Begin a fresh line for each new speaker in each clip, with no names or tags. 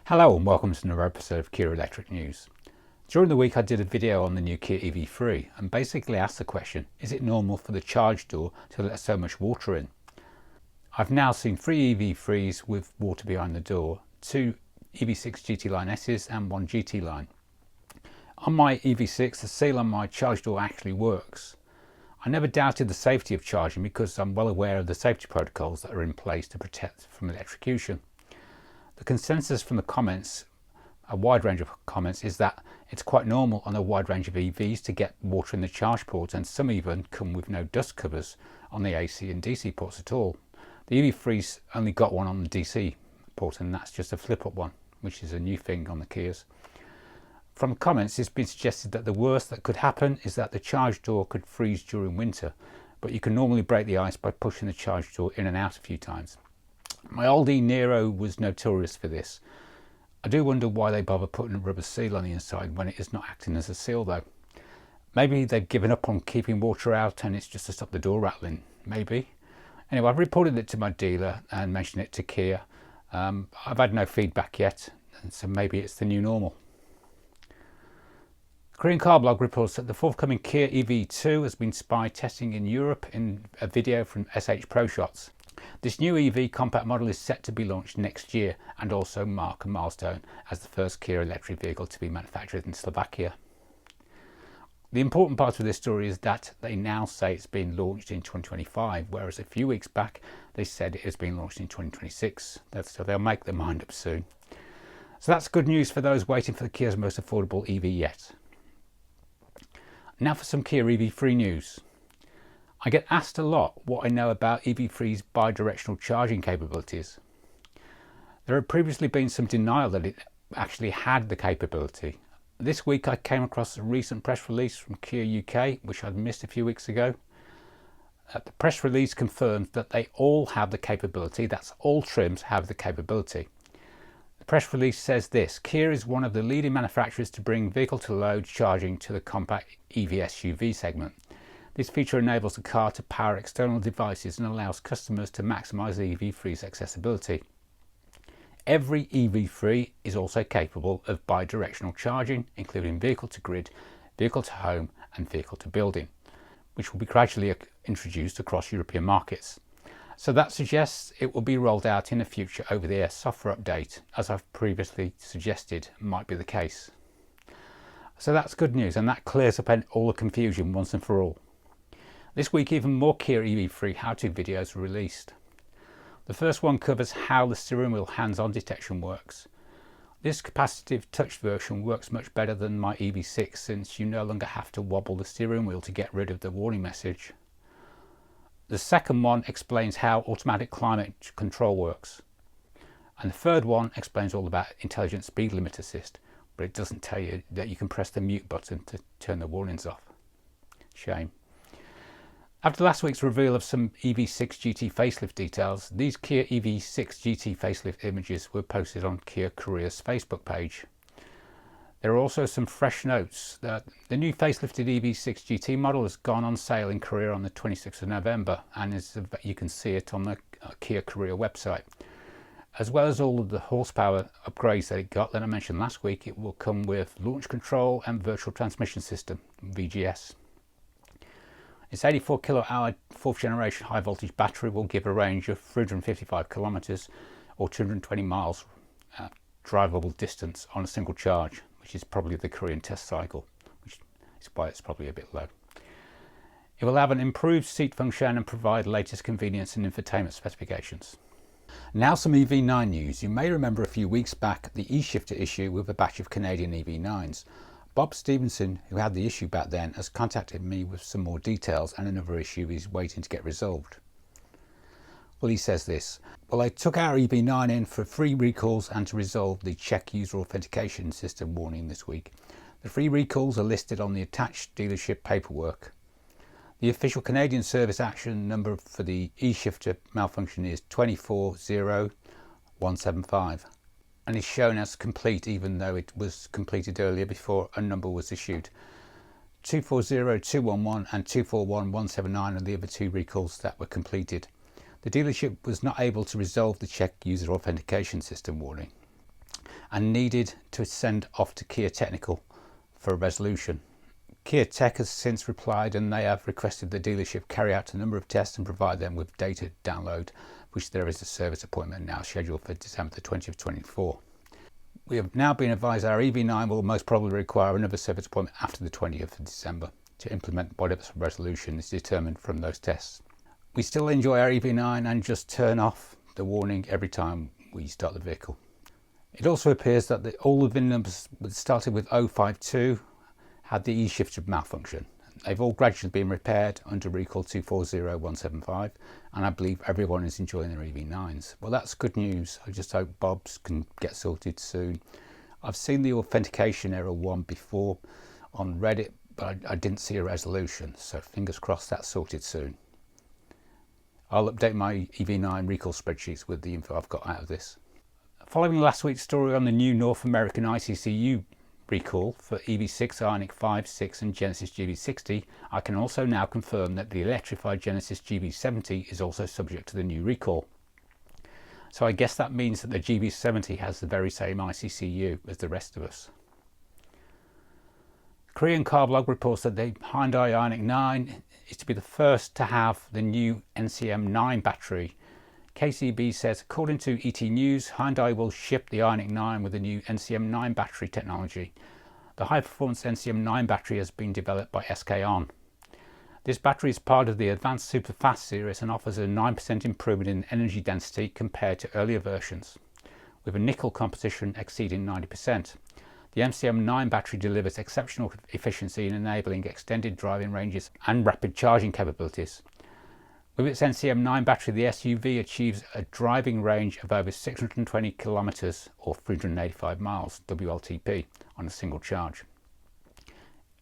Hello and welcome to another episode of Kia Electric News. During the week I did a video on the new Kia EV3 and basically asked the question, is it normal for the charge door to let so much water in? I've now seen 3 EV3s with water behind the door, 2 EV6 GT line S's and 1 GT line. On my EV6 the seal on my charge door actually works. I never doubted the safety of charging because I'm well aware of the safety protocols that are in place to protect from electrocution. The consensus from the comments, a wide range of comments, is that it's quite normal on a wide range of EVs to get water in the charge port, and some even come with no dust covers on the AC and DC ports at all. The EV3's only got one on the DC port, and that's just a flip-up one, which is a new thing on the Kias. From comments it's been suggested that the worst that could happen is that the charge door could freeze during winter, but you can normally break the ice by pushing the charge door in and out a few times. My old Nero was notorious for this. I do wonder why they bother putting a rubber seal on the inside when it is not acting as a seal though. Maybe they've given up on keeping water out and it's just to stop the door rattling, maybe. Anyway, I've reported it to my dealer and mentioned it to Kia. I've had no feedback yet, and so maybe it's the new normal. Korean Car Blog reports that the forthcoming Kia EV2 has been spy testing in Europe in a video from SH Pro Shots. This new EV compact model is set to be launched next year and also mark a milestone as the first Kia electric vehicle to be manufactured in Slovakia. The important part of this story is that they now say it's being launched in 2025, whereas a few weeks back they said it has been launched in 2026, so they'll make their mind up soon. So that's good news for those waiting for the Kia's most affordable EV yet. Now for some Kia EV3 news. I get asked a lot what I know about EV3's bi-directional charging capabilities. There had previously been some denial that it actually had the capability. This week I came across a recent press release from Kia UK, which I'd missed a few weeks ago. The press release confirms that they all have the capability, that's all trims have the capability. The press release says this: Kia is one of the leading manufacturers to bring vehicle-to-load charging to the compact EV SUV segment. This feature enables the car to power external devices and allows customers to maximise the EV3's accessibility. Every EV3 is also capable of bi-directional charging, including vehicle-to-grid, vehicle-to-home and vehicle-to-building, which will be gradually introduced across European markets. So that suggests it will be rolled out in a future over-the-air software update, as I've previously suggested might be the case. So that's good news, and that clears up all the confusion once and for all. This week even more Kia EV3 how-to videos were released. The first one covers how the steering wheel hands-on detection works. This capacitive touch version works much better than my EV6 since you no longer have to wobble the steering wheel to get rid of the warning message. The second one explains how automatic climate control works. And the third one explains all about intelligent speed limit assist, but it doesn't tell you that you can press the mute button to turn the warnings off. Shame. After last week's reveal of some EV6 GT facelift details, these Kia EV6 GT facelift images were posted on Kia Korea's Facebook page. There are also some fresh notes. The new facelifted EV6 GT model has gone on sale in Korea on the 26th of November and you can see it on the Kia Korea website. As well as all of the horsepower upgrades that it got that I mentioned last week, it will come with launch control and virtual transmission system, VGS. Its 84 kWh 4th generation high voltage battery will give a range of 355 kilometers or 220 miles drivable distance on a single charge, which is probably the Korean test cycle, which is why it's probably a bit low. It will have an improved seat function and provide latest convenience and infotainment specifications. Now some EV9 news. You may remember a few weeks back the e-shifter issue with a batch of Canadian EV9s. Bob Stevenson, who had the issue back then, has contacted me with some more details and another issue he's waiting to get resolved. Well, he says this: well, I took our EV9 in for 3 recalls and to resolve the check user authentication system warning this week. The 3 recalls are listed on the attached dealership paperwork. The official Canadian service action number for the e-shifter malfunction is 240175 and is shown as complete even though it was completed earlier before a number was issued. 240211 and 241179 are the other 2 recalls that were completed. The dealership was not able to resolve the check user authentication system warning. and needed to send off to Kia Technical for a resolution. Kia Tech has since replied, and they have requested the dealership carry out a number of tests and provide them with data download, which there is a service appointment now scheduled for December the 20th, 2024. We have now been advised our EV9 will most probably require another service appointment after the 20th of December to implement whatever resolution is determined from those tests. We still enjoy our EV9 and just turn off the warning every time we start the vehicle. It also appears that all the VIN numbers that started with 052 had the E-shifter malfunction. They've all gradually been repaired under recall 240175, and I believe everyone is enjoying their EV9s. Well, that's good news. I just hope Bob's can get sorted soon. I've seen the authentication error one before on Reddit, but I didn't see a resolution, so fingers crossed that's sorted soon. I'll update my EV9 recall spreadsheets with the info I've got out of this. Following last week's story on the new North American ICCU recall for EV6, Ioniq 5, 6 and Genesis GV60, I can also now confirm that the electrified Genesis GV70 is also subject to the new recall. So I guess that means that the GV70 has the very same ICCU as the rest of us. Korean car blog reports that the Hyundai Ioniq9 is to be the first to have the new NCM9 battery. KCB says, according to ET News, Hyundai will ship the Ioniq9 with the new NCM9 battery technology. The high-performance NCM9 battery has been developed by SK On. This battery is part of the advanced super fast series and offers a 9% improvement in energy density compared to earlier versions, with a nickel composition exceeding 90%. The NCM9 battery delivers exceptional efficiency in enabling extended driving ranges and rapid charging capabilities. With its NCM9 battery, the SUV achieves a driving range of over 620 kilometers or 385 miles WLTP on a single charge.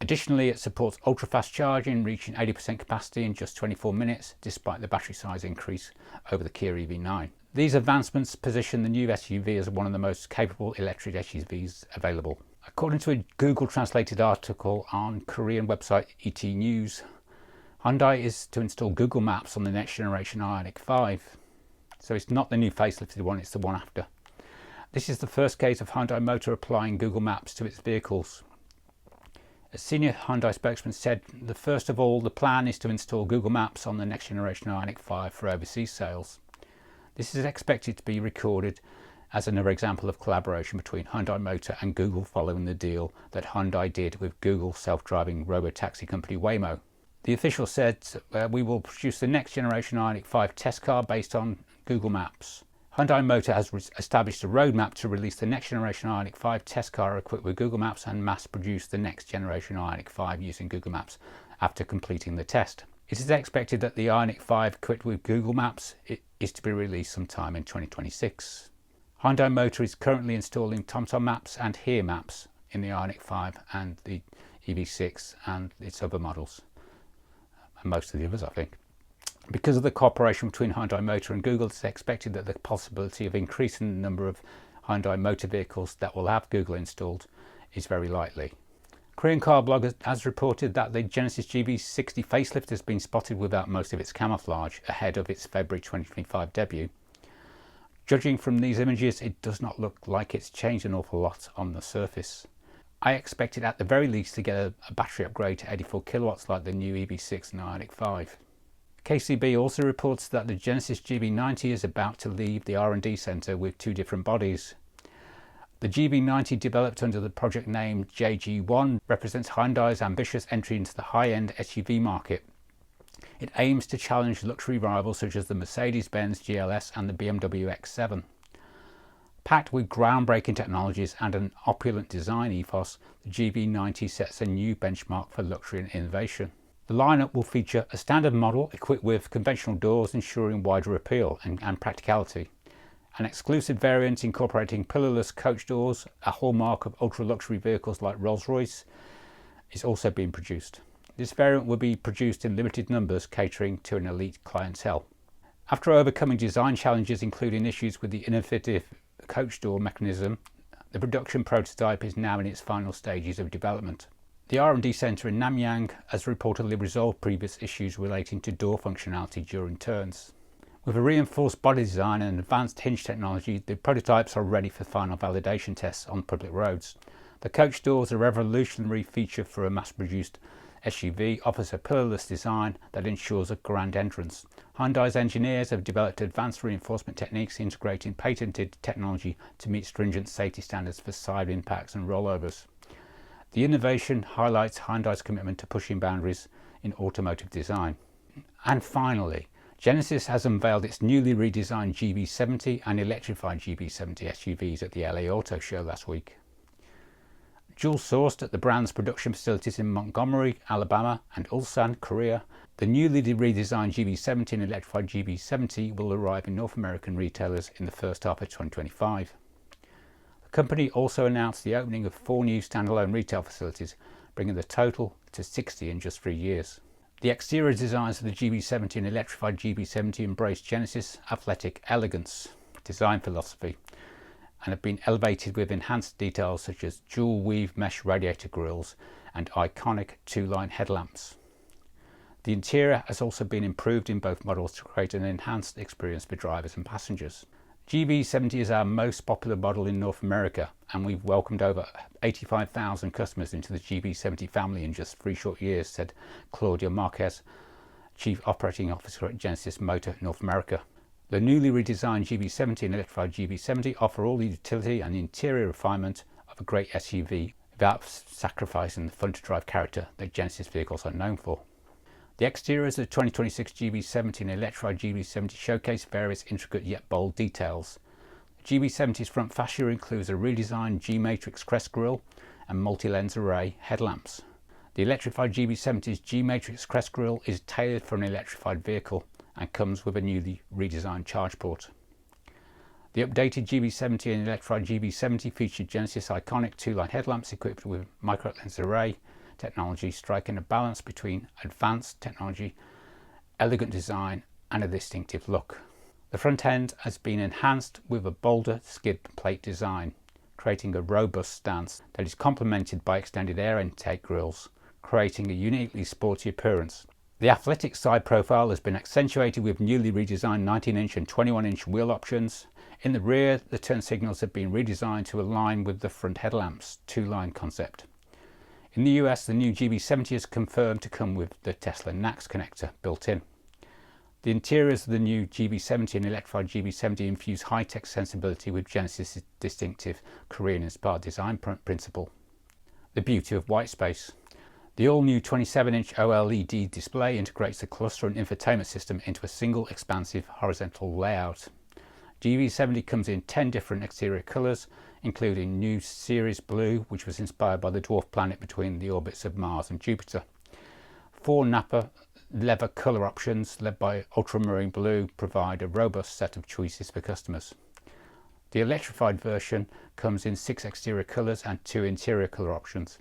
Additionally, it supports ultra-fast charging, reaching 80% capacity in just 24 minutes, despite the battery size increase over the Kia EV9. These advancements position the new SUV as one of the most capable electric SUVs available. According to a Google translated article on Korean website ET News, Hyundai is to install Google Maps on the next generation Ioniq 5. So it's not the new facelifted one, it's the one after. This is the first case of Hyundai Motor applying Google Maps to its vehicles. A senior Hyundai spokesman said, first of all, the plan is to install Google Maps on the next generation Ioniq 5 for overseas sales. This is expected to be recorded as another example of collaboration between Hyundai Motor and Google following the deal that Hyundai did with Google self-driving robo-taxi company Waymo. The official said, we will produce the next generation Ioniq 5 test car based on Google Maps. Hyundai Motor has established a roadmap to release the next generation Ioniq 5 test car equipped with Google Maps and mass produce the next generation Ioniq 5 using Google Maps after completing the test. It is expected that the Ioniq 5 equipped with Google Maps is to be released sometime in 2026. Hyundai Motor is currently installing TomTom Maps and Here Maps in the Ioniq 5 and the EV6 and its other models. And most of the others, I think. Because of the cooperation between Hyundai Motor and Google, it's expected that the possibility of increasing the number of Hyundai Motor vehicles that will have Google installed is very likely. Korean car blog has reported that the Genesis GV60 Facelift has been spotted without most of its camouflage ahead of its February 2025 debut. Judging from these images, it does not look like it's changed an awful lot on the surface. I expect it at the very least to get a battery upgrade to 84 kilowatts like the new EV6 and Ioniq 5. KCB also reports that the Genesis GV90 is about to leave the R&D centre with two different bodies. The GV90, developed under the project name JG1, represents Hyundai's ambitious entry into the high-end SUV market. It aims to challenge luxury rivals such as the Mercedes-Benz GLS and the BMW X7. Packed with groundbreaking technologies and an opulent design ethos, the GV90 sets a new benchmark for luxury and innovation. The lineup will feature a standard model equipped with conventional doors ensuring wider appeal and practicality, an exclusive variant incorporating pillarless coach doors, a hallmark of ultra-luxury vehicles like Rolls-Royce, is also being produced. This variant will be produced in limited numbers, catering to an elite clientele. After overcoming design challenges including issues with the innovative coach door mechanism, the production prototype is now in its final stages of development. The R&D centre in Namyang has reportedly resolved previous issues relating to door functionality during turns. With a reinforced body design and advanced hinge technology, the prototypes are ready for final validation tests on public roads. The coach doors, a revolutionary feature for a mass-produced SUV, offers a pillarless design that ensures a grand entrance. Hyundai's engineers have developed advanced reinforcement techniques integrating patented technology to meet stringent safety standards for side impacts and rollovers. The innovation highlights Hyundai's commitment to pushing boundaries in automotive design. And finally, Genesis has unveiled its newly redesigned GV70 and electrified GV70 SUVs at the LA Auto Show last week. Dual sourced at the brand's production facilities in Montgomery, Alabama and Ulsan, Korea, the newly redesigned GV70 and electrified GV70 will arrive in North American retailers in the first half of 2025. The company also announced the opening of 4 new standalone retail facilities, bringing the total to 60 in just 3 years. The exterior designs of the GV70 and electrified GV70 embrace Genesis' athletic elegance design philosophy and have been elevated with enhanced details such as dual weave mesh radiator grilles and iconic 2-line headlamps. The interior has also been improved in both models to create an enhanced experience for drivers and passengers. GV70 is our most popular model in North America, and we've welcomed over 85,000 customers into the GV70 family in just 3 short years, said Claudia Marquez, Chief Operating Officer at Genesis Motor North America. The newly redesigned GV70 and electrified GV70 offer all the utility and interior refinement of a great SUV without sacrificing the fun-to-drive character that Genesis vehicles are known for. The exteriors of the 2026 GV70 and electrified GV70 showcase various intricate yet bold details. The GV70's front fascia includes a redesigned G-Matrix crest grille and multi-lens array headlamps. The electrified GV70's G-Matrix crest grille is tailored for an electrified vehicle and comes with a newly redesigned charge port. The updated GV70 and electrified GV70 featured Genesis iconic 2-line headlamps equipped with micro-lens array technology, striking a balance between advanced technology, elegant design and a distinctive look. The front end has been enhanced with a bolder skid plate design, creating a robust stance that is complemented by extended air intake grilles, creating a uniquely sporty appearance. The athletic side profile has been accentuated with newly redesigned 19-inch and 21-inch wheel options. In the rear, the turn signals have been redesigned to align with the front headlamps 2-line concept. In the US, the new GV70 is confirmed to come with the Tesla NACS connector built in. The interiors of the new GV70 and electrified GV70 infuse high-tech sensibility with Genesis' distinctive Korean-inspired design principle. The beauty of white space. The all-new 27-inch OLED display integrates the cluster and infotainment system into a single expansive horizontal layout. GV70 comes in 10 different exterior colours, including new Series Blue, which was inspired by the dwarf planet between the orbits of Mars and Jupiter. 4 Napa leather colour options, led by Ultramarine Blue, provide a robust set of choices for customers. The electrified version comes in 6 exterior colours and 2 interior colour options.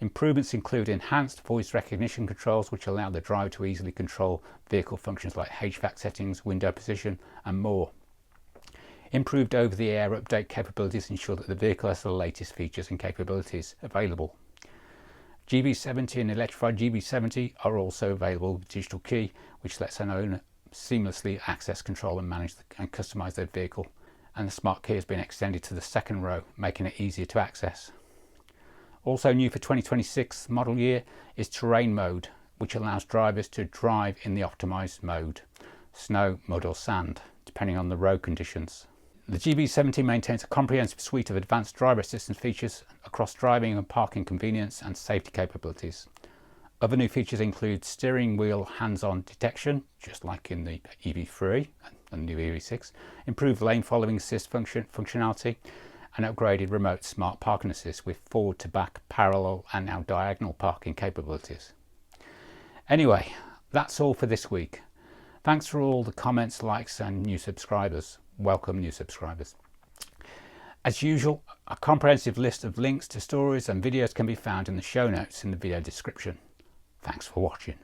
Improvements include enhanced voice recognition controls, which allow the driver to easily control vehicle functions like HVAC settings, window position and more. Improved over-the-air update capabilities ensure that the vehicle has the latest features and capabilities available. GV70 and electrified GV70 are also available with digital key, which lets an owner seamlessly access, control and manage and customize their vehicle, and the smart key has been extended to the second row, making it easier to access. Also new for 2026 model year is terrain mode, which allows drivers to drive in the optimized mode, snow, mud or sand, depending on the road conditions. The GV70 maintains a comprehensive suite of advanced driver assistance features across driving and parking convenience and safety capabilities. Other new features include steering wheel hands-on detection, just like in the EV3 and the new EV6, improved lane following assist functionality, and upgraded remote smart parking assist with forward to back, parallel and now diagonal parking capabilities. Anyway, that's all for this week. Thanks for all the comments, likes and new subscribers. Welcome new subscribers. As usual, a comprehensive list of links to stories and videos can be found in the show notes in the video description. Thanks for watching.